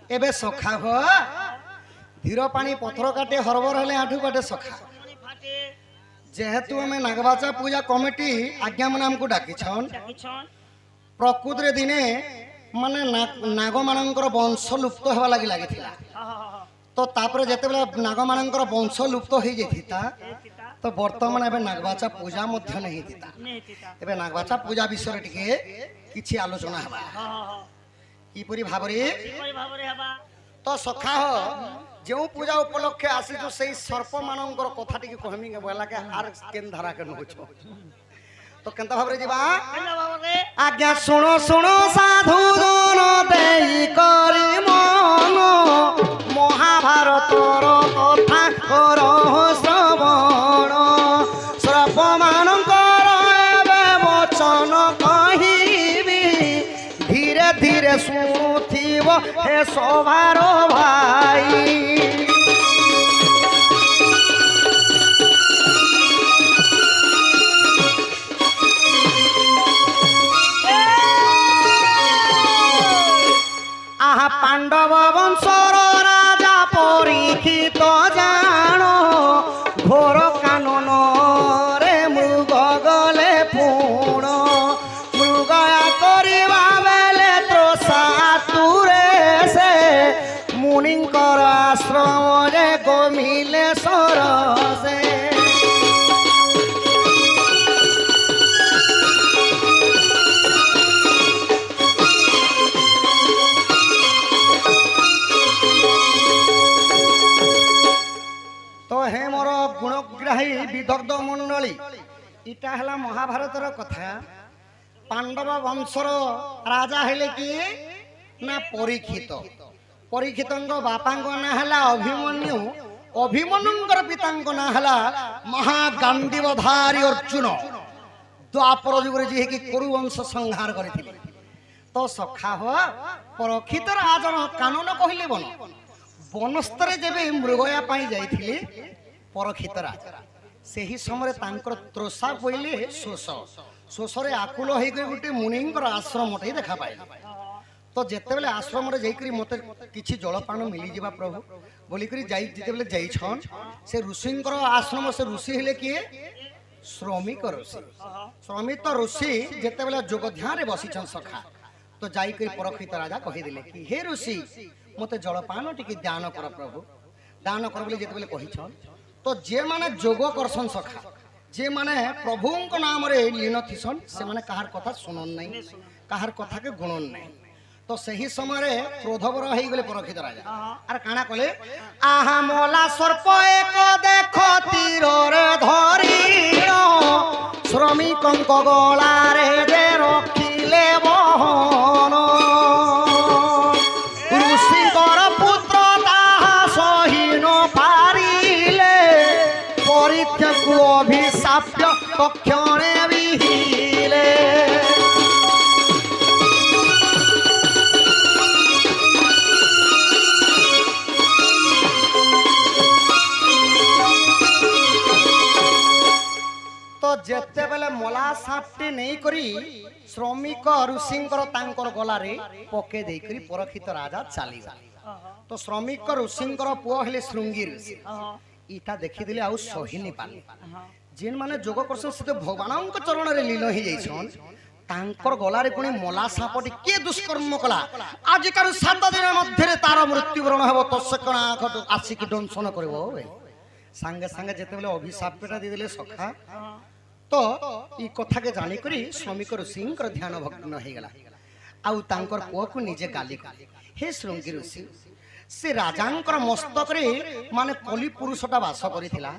एबे सखा हो धीर पानी पथर काटे हरबर हेले आठू काटे सखा जेहेतु हमें नागबाचा पूजा कमिटी आज्ञा मन हमको डाकी प्रकृत रे दिने माने नाग मानकर वंश लुप्त होवा लगी लागिथिला तो तापर जेतेबेला नाग मानकर वंश लुप्त हो जाइथिता तो वर्तमान एबे नागबाचा पूजा मध्य नहीं थिता एबे नागबाचा पूजा विषय टिके किछि आलोचना हबा किपरि भाबरे तो सखा हो जो पूजा उपलक्षे आसी जो सही सर्प मानकर कथा टिके कहमी के बोला के आर केन धारा के नहोछो तो केनता भाबरे जीवा आज्ञा सुनो सुनो साधु जन देई करी मन महाभारतर कथा करो श्रवण सर्प मानकर एबे वचन कहिबी धीरे धीरे सुनुथिबो हे सभार भाई पांडव वंशर राजा परीक्षित जानो घोर कानन रे मृग गले पुण मृगया करवा बेले त्रोषा तुरे से मुनिंकर आश्रम रे गोमिले सरसे विदग्ध मंडली इटा हला महाभारतर कथा पांडव वंशर राजा हेले कि ना परीक्षित परीक्षित बापा ना हला अभिमन्यु अभिमन्युंकर पिता ना हला महागांडीवधारी अर्जुन द्वापर युग जी कि कुरुवंश संहार करथिले तो सखा हो परीक्षित राजन कानून कहले बन वनस्तर जेबे मृगया पाई जाइथिले परीक्षित राजा से ही समय त्रोषा पड़े शोष शोषरे आकुल हो गोटे मुनिंकर आश्रम देखा पाए तो जिते आश्रम मत कि जलपान मिली जा प्रभु बोलिक जाइछन से ऋषि आश्रम से ऋषि हेले किए श्रमिक ऋषि श्रमिक ऋषि जिते जोग ध्यान बसीछन सखा तो जाइक परीक्षित राजा कहीदेले कि हे ऋषि मत जलपान टी दान कर प्रभु दान कर बोले जिते कहीछन तो जे माने जोग करसन सखा जे माने प्रभु नाम रे लीन थिसन से माने कहार कथा सुनन नहीं कहार कथा के गुणन नहीं तो सही समय रे क्रोधवर होई गेले परीक्षित राजा आर काना कले आहा मोला सर्प एक देखो तीर रे धरिनो श्रमिकंक गला रे दे रखिले बहन ऋषिकर पुत्र ताहा सहीन पारिले परित्यक्तु अभिशाप्य तक्षणे विहिले तो जेते बेले मला सापटे नहीं करी श्रमिक ऋषिंकर तांकर गलारे पके देई करी परीक्षित राजा चली गला तो श्रमिक ऋषिंकर पुओ हेले श्रृंगी ऋषि इटा देखि दिले आउ सही नहीं पाले जिन माने जोग करसन से तो भगवानक चरण रे लीन ही जाइछन तांकर गलारे कोनी मला सापटी के दुष्कर्म कला आज कर 7 दिन मध्य तार मृत्युवरण हेबो तस्कणा खट आसिक दंशन करबो संगे संगे जेते बेले अभिशापटा दे दिले सखा तो ई कथा के जानि करी श्रमिक ऋषिंकर ध्यान भग्न हो गला आउ तांकर पुओ को निजे गाली हे श्रृंगी ऋषि से राजांकर मस्तक रे माने कली पुरुषटा वास करिथिला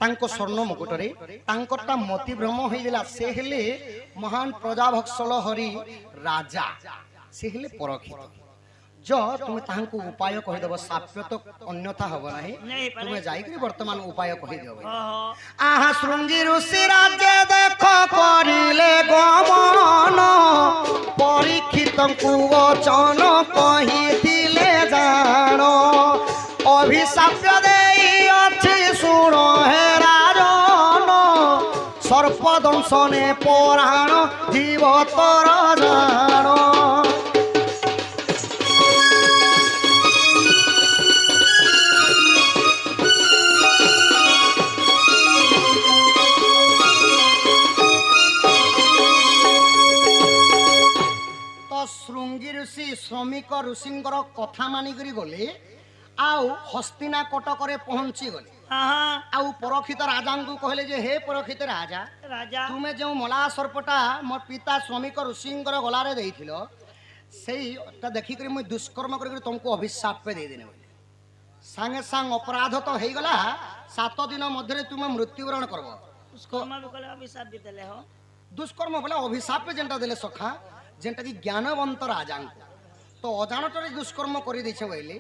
तांको स्वर्ण मुकुट रे तांकरटा मति भ्रम होई गेला से हेले महान प्रजाभक्षल हरि राजा से हेले परीक्षित जो तुम तांको उपाय कहि देबो साप्य तो अन्यथा होबो नाही तुम जाई कि वर्तमान उपाय कहि देबो आहा श्रृंगी ऋषि राज्य देखो करिले गमन परीक्षितंकु वचन कहि दिले जानो अभिशाप्य देई अछि सुनो हे राजन सर्प दंशने पराण जीव तर जानो ଶ୍ରମିକ ଋଷିଙ୍କର କଥା ମାନିକରି ଗଲେ ଆଉ ହସ୍ତିନା କଟକରେ ପହଞ୍ଚି ଗଲେ। ଆଉ ପରକ୍ଷିତ ରାଜାଙ୍କୁ କହିଲେ ଯେ ହେ ପରକ୍ଷିତ ରାଜା ରାଜା ତୁମେ ଯେଉଁ ମଲା ସର୍ପଟା ମୋ ପିତା ଶ୍ରମିକ ଋଷିଙ୍କର ଗଳାରେ ଦେଇଥିଲ ସେଇଟା ଦେଖିକରି ମୁଇଁ ଦୁଷ୍କର୍ମ କରିକି ତୁମକୁ ଅଭିଶାପ ଦେଇଦେନେ ବୋଲି। ସାଙ୍ଗେ ସାଙ୍ଗ ଅପରାଧ ତ ହେଇଗଲା 7 ଦିନ ମଧ୍ୟରେ ତୁମେ ମୃତ୍ୟୁବରଣ କରବ। ଦୁଷ୍କର୍ମ ବି କଲେ ଅଭିଶାପ ବି ଦେଲେ ହୋ ଦୁଷ୍କର୍ମ ବୋଲେ ଅଭିଶାପ ଯେନ୍ଟା ଦେଲେ ସଖା ଯେନ୍ଟା କି ଜ୍ଞାନବନ୍ତ ରାଜାଙ୍କୁ ତ ଅଜାଣତରେ ଦୁଷ୍କର୍ମ କରିଦେଇଛେ ବୋଇଲେ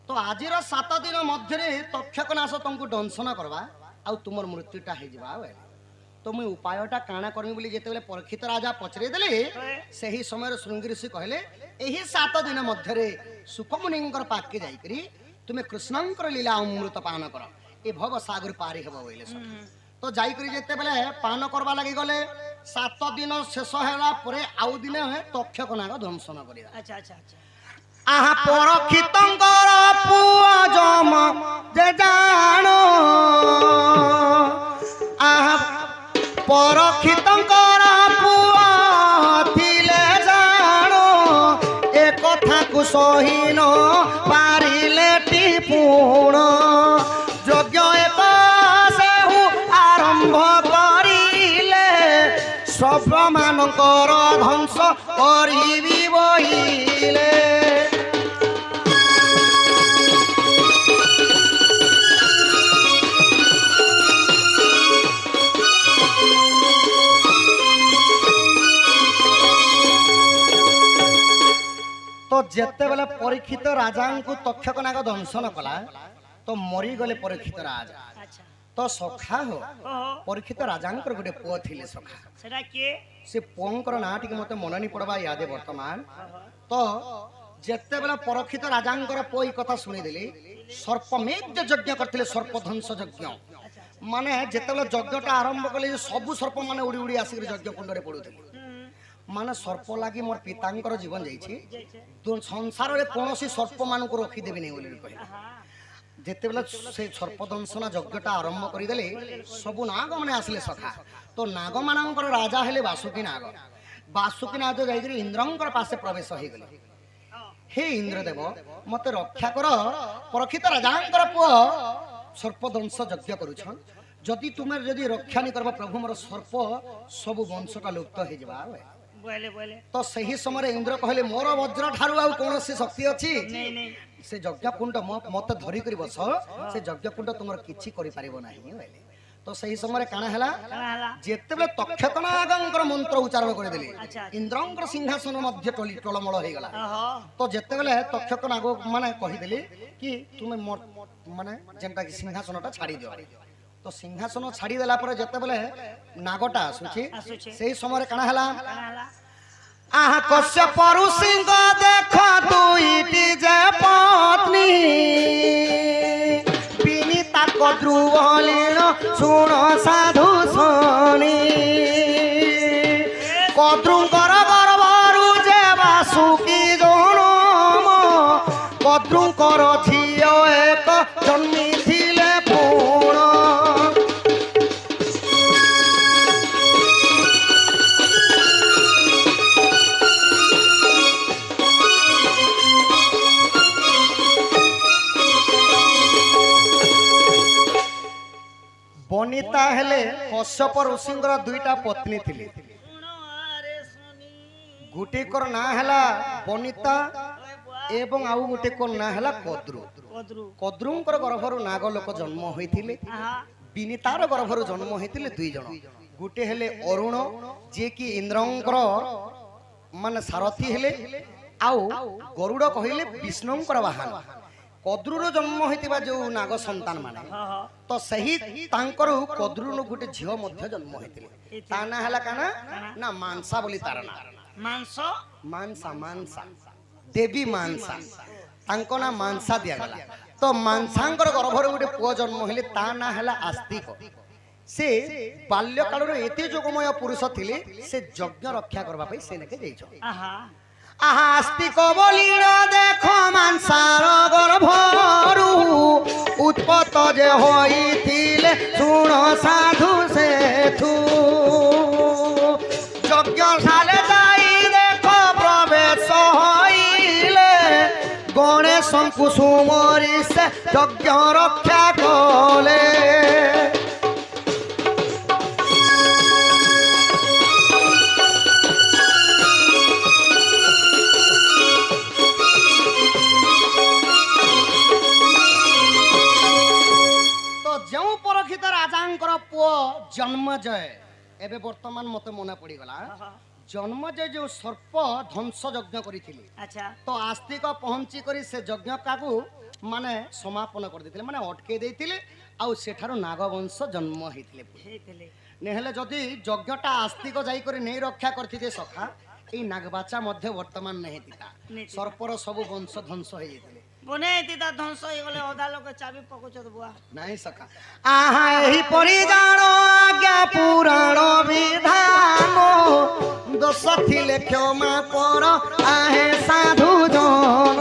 ତ ଆଜିର 7 ଦିନ ମଧ୍ୟରେ ତକ୍ଷକନାଶ ତମକୁ ଦଂଶନ କରବା ଆଉ ତୁମର ମୃତ୍ୟୁଟା ହେଇଯିବା ବୋଇଲେ ତ ମୁଇଁ ଉପାୟଟା କାଣା କରିବି ବୋଲି ଯେତେବେଳେ ପରୀକ୍ଷିତ ରାଜା ପଚରେଇ ଦେଲେ ସେହି ସମୟରେ ଶୃଙ୍ଗି ଋଷି କହିଲେ ଏହି 7 ଦିନ ମଧ୍ୟରେ ସୁକମୁନିଙ୍କର ପାଖକେ ଯାଇକରି ତୁମେ କୃଷ୍ଣଙ୍କର ଲୀଳା ଅମୃତ ପାନ କର ଏ ଭବ ସାଗର ପାରି ହେବ ବୋଇଲେ ତ ଯାଇକରି ଯେତେବେଳେ ପାନ କରବା ଲାଗି ଗଲେ 7 ଦିନ ଶେଷ ହେଲା ପରେ ଆଉ ଦିନେ ତକ୍ଷକନାଗ ଦଂଶନ କରିବା। ଆଚ୍ଛା ଆଚ୍ଛା ଆଚ୍ଛା ଆହା ପରକ୍ଷିତଙ୍କର ପୁଅ ଜମ ଯେ ଜାଣ ଆହା ପରକ୍ଷିତଙ୍କର ପୁଅ ଥିଲେ ଜାଣ ଏ କଥାକୁ ସହିନ ପାରିଲେ ଟିପୁଣ ଯଜ୍ଞ ଏକ ସେହୁ ଆରମ୍ଭ କରିଲେ ସର୍ବମାନଙ୍କର ଧ୍ୱଂସ କରିବି ବହିଲେ। तो जेतेबेले परीक्षित राजांकु तक्षकनाग दंशन कला तो मरीगले परीक्षित राजा अच्छा तो सखा हो ओहो परीक्षित राजांकर गोटे पुओ थिले सखा सेटा के से पुओंकर ना टिके मते मन नि पड़बा यादे वर्तमान तो जेतेबेले परीक्षित राजांकर पुओ ई कथा सुनि देली सर्पमेध यज्ञ करथिले सर्पध्वंस यज्ञ माने जेतेबेले यज्ञटा आरंभ कले सब सर्प माने उड़ी उड़ी आसी यज्ञ कुंडरे पडुथिले माने सर्प लागी मोर पितांकर जीवन जाइछि संसार रे कोनोसी सर्प मान को रखी देबे नै बोली कहे जेतेबेले से सर्प दंशना यज्ञटा आरंभ करि देले सब नाग माने आसले सखा तो नाग मानकर राजा हेले वासुकी नाग जाइकरी इंद्रंकर पासे प्रवेश हो गले हे इंद्रदेव मते रक्षा कर परीक्षित राजांकर पुओ सर्प दंश यज्ञ करूछन जदि तुमे जदि रक्षा नि करबा प्रभु मोर सर्प सब वंशटा लुप्त हे जबा बोले बोले तो सही समय इंद्र कहले मोर वज्र ठारू आ कोन से शक्ति अछि नहीं नहीं से यज्ञ कुंड मत धरी करी बस से यज्ञ कुंड तुमर किछि करि पारिबो नाही बोले तो सही समय काना हला जेतेबे तक्षकनागंकर मंत्र उच्चारण कर देले इंद्रंकर सिंहासन मध्य टलमल हे गला तो जेतेबेले तक्षकनाग माने कहि देले कि तुमे माने जेंटा कि सिंहासनटा छाड़ी दियो तो सिंहासन छाड़ी देला पर जेतेबेले नागटा आसुछि सेही समय काना हला आहा कश्यप ऋषिंग देख दुईटी जे पत्नी विनीता कद्रुवलीन सुण साधु शनि कद्रुंकर गर्भरु जे वासुकी जनम कद्रुंकर झियो एक जन्मी थिले पुण बनिता हेले कश्यप ऋषिंगर दुईटा पत्नी थिले गुटे कर ना हला बनिता एवं आउ गुटे कर ना हला कद्रु कद्रुंकर गर्भरु नाग लोक जन्म होइथिले विनीतार गर्भरु जन्म होइथिले दुई जण गुटे हेले अरुण जे कि इंद्रंकर माने सारथी हेले आउ गरुड़ कहिले विष्णुंकर वाहन कद्रुर जन्म होइतिबा जो नाग संतान माने तो सही तांकर कद्रुन गुटे झियो मध्य जन्म होइतिले ता ना हला काना ना मानसा बोली तार ना मांसो मानसा मानसा देवी मानसा तांको ना मानसा दिया गला तो मानसांकर गर्भर गुटे पुओ जन्म हेले ता ना हला आस्तिक से बाल्यकाल रे एते जोगमय पुरुष थिले से यज्ञ रक्षा करबा पई से नेके जैछो आहा आस्तिक बोलीण देखो मानसार गर्भरु उत्पत्त जे होइथिले सुण साधु सेठु यज्ञशाले जाई देखो प्रवेश होइले ଗଣେଶଙ୍କୁ ସୁମରି ସେ ଯଜ୍ଞ ରକ୍ଷା କଲେ। ଯେଉଁ ପରକ୍ଷିତ ରାଜାଙ୍କର ପୁଅ ଜନ୍ମଜୟ, ଏବେ ବର୍ତ୍ତମାନ ମତେ ମନେ ପଡିଗଲା, ଜନ୍ମଜୟ ଯେଉଁ ସର୍ପ ଧ୍ୱଂସ ଯଜ୍ଞ କରିଥିଲେ, ଆଚ୍ଛା ତ ଆସ୍ତିକ ପହଞ୍ଚି କରି ସେ ଯଜ୍ଞଟାକୁ ମାନେ ସମାପନ କରିଦେଇଥିଲେ, ମାନେ ଅଟକେଇ ଦେଇଥିଲେ, ଆଉ ସେଠାରୁ ନାଗବଂଶ ଜନ୍ମ ହେଇଥିଲେ। ହେଇଥିଲେ ନେହେଲେ ଯଦି ଯଜ୍ଞଟା ଆସ୍ତିକ ଯାଇକରି ନେଇ ରକ୍ଷା କରିଥିଲେ ସଖା, ଏଇ ନାଗବାଚା ମଧ୍ୟ ବର୍ତ୍ତମାନ ନେହେତିତା, ସର୍ପର ସବୁ ବଂଶ ଧ୍ୱଂସ ହେଇଯାଇଥିଲେ। ବନେ ହେଇତିତା ଧ୍ୱଂସ ହେଇଗଲେ ଅଧା ଲୋକ ଚାବି ପକଉଛନ୍ତି ବୁଆ। ନାଇଁ ସଖା, ଆହା ଏହି ପରିଜାଣ ଆଜ୍ଞା ପୁରାଣ ବିଧାନ, ଦୋଷ ଥିଲେ କ୍ଷମା କର ଆହେ ସାଧୁ ଜନ,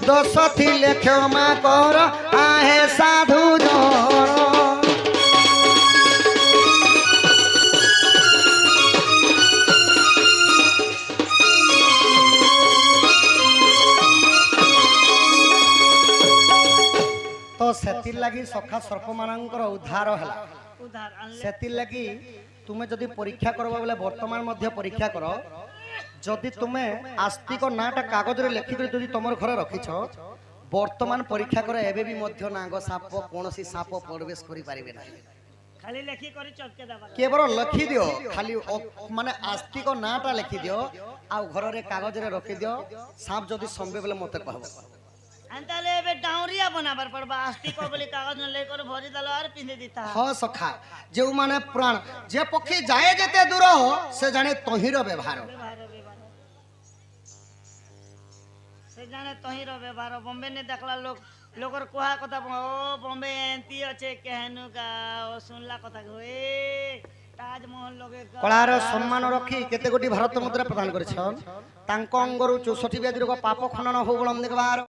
ଦୋଷ ଥିଲେ କ୍ଷମା କର ଆହେ ସାଧୁ ଜନ। ତ ସେଥିର୍ ଲାଗି ସଖା ସର୍ପ ମାନଙ୍କର ଉଦ୍ଧାର ହେଲା। ଉଧାର ଆଣିଲେ ସେଥିର୍ ଲାଗି ତୁମେ ଯଦି ପରୀକ୍ଷା କରବ ବୋଲେ ବର୍ତ୍ତମାନ ମଧ୍ୟ ପରୀକ୍ଷା କର, ଯଦି ତୁମେ ଆସ୍ତିକ ନାଁଟା କାଗଜରେ ଲେଖିକରି ଯଦି ତମର ଘରେ ରଖିଛ, ବର୍ତ୍ତମାନ ପରୀକ୍ଷା କର, ଏବେ ବି ମଧ୍ୟ ନାଗ ସାପ କୌଣସି ସାପ ପ୍ରବେଶ କରିପାରିବେ ନାହିଁ। ଖାଲି ଲେଖି କରି ଚଟକେ ଦେବା। କେବଳ ଲେଖିଦିଅ, ଖାଲି ମାନେ ଆସ୍ତିକ ନାଁଟା ଲେଖିଦିଅ, ଆଉ ଘରରେ କାଗଜରେ ରଖିଦିଅ, ସାପ ଯଦି ସମ୍ଭବ ବୋଲେ ମତେ କହିବ। ତାହେଲେ ଏବେ ଡାଉରିଆ ବନାବାର ପଡବା, ଆସ୍ତିକ ବୋଲି କାଗଜ ଲେଖି କରି ଭରି ଦେଲ আর ପିନ୍ଧି ଦିତା। ହଁ ସଖା, ଯେଉଁମାନେ ପ୍ରାଣ ଯେ ପକ୍ଷୀ ଯାଏ ଯେତେ ଦୂର ସେ ଜାଣେ ତହିଁର ବ୍ୟବହାର। ସେ ଜାଣେ ତହିଁର ବ୍ୟବହାର। ବମ୍ବେ ନେ ଦେଖଲା ଲୋକ ଲୋକର କୁହା କଥା, ଓ ବମ୍ବେ ଏନ୍ତି ଅଛେ କେହେନୁ କା, ଓ ଶୁଣିଲା କଥା ଏ ତାଜମହଲ ଲगे କଳାର ସମ୍ମାନ ରଖି କେତେ ଗୋଟି ଭାରତ ମୁଦ୍ରା ପ୍ରଦାନ କରିଛନ୍। ତାଙ୍କ ଅଙ୍ଗରୁ 64 ବ୍ୟାଧିର ପାପ ଖଣ୍ଡନ ହଉ ବଳମ୍ ଦେଖବାର।